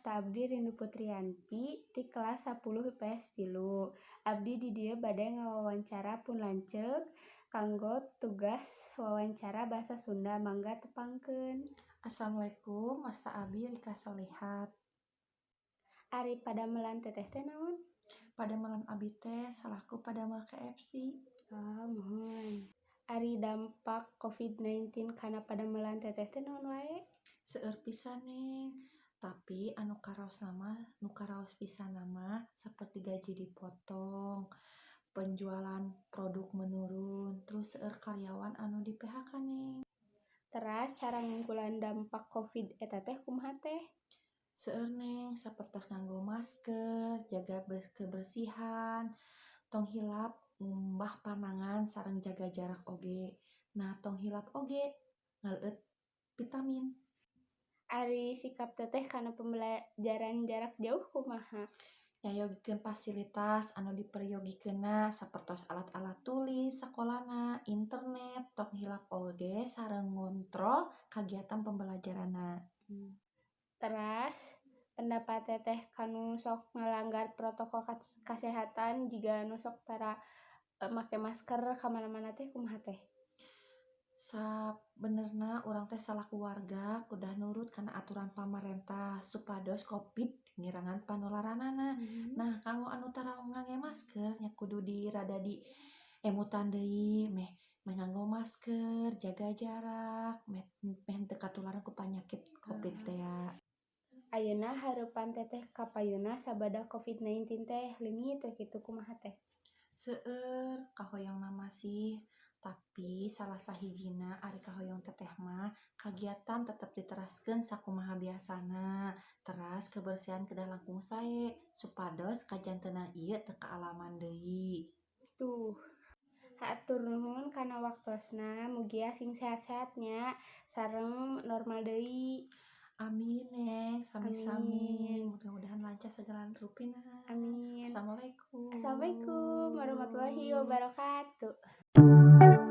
Wasta abdi Rindu Putriyanti ti kelas 10 IPS 3. Abdi di dieu bade ngawawancara pun lanceuk kanggo tugas wawancara basa Sunda. Mangga tepangkeun. Assalamualaikum, Wasta Abi Rika Solihat. Ari padamelan teteh teh naon? Padamelan abi teh salahku padamelan KFC. Mohon. Ari dampak COVID-19 kana padamelan teteh teh naon wae? Seueur pisan Neng. Tapi anu karaos pisan nama seperti gaji dipotong, penjualan produk menurun, terus seueur karyawan anu di PHK Neng. Teras cara ngungkulan dampak COVID eta teh kumaha teh? Seueur Neng, sapertos nganggo masker, jaga kebersihan, tong hilap ngumbah panangan sareng jaga jarak oge. Nah, tong hilap oge ngaleueut vitamin. Ari sikap teteh kana pembelajaran jarak jauh kumaha? Nyayogikeun fasilitas anu diperyogikeunna sapertos alat-alat tulis sakolana, internet, tong hilap oge sareng ngontrol kagiatan pembelajaranna. Teras pendapat teteh kanu sok ngelanggar protokol kesehatan jiga anu sok tara make masker kamana-mana teh kumaha teh? Sabenerna urang teh salaku warga kudah nurut kana aturan pamarentah supados COVID ngirangan panularanana. Nah, kanggo anu tara ngangge masker nya kudu rada di emutan deui meh nganggo masker, jaga jarak, meh teu katularan ku panyakit COVID teh ya. Ayeuna hareupan teteh kapayuna sabada COVID-19 teh leungit we kitu kumaha teh? Seueur kahoyongna masih tapi salah sahijina ari kahoyong teteh mah kagiatan tetep diteraskeun sakumaha biasana. Teras kebersihan kedah langkung sae supados kajanteunan ieu teu kaalaman deui. Tuh. Hatur nuhun kana waktosna, mugia sing sehat-sehat nya sareng normal deui. Amin Neng, sami-sami. Amin. Mudah-mudahan lancar segala rupina. Amin. Assalamualaikum. Assalamualaikum warahmatullahi wabarakatuh.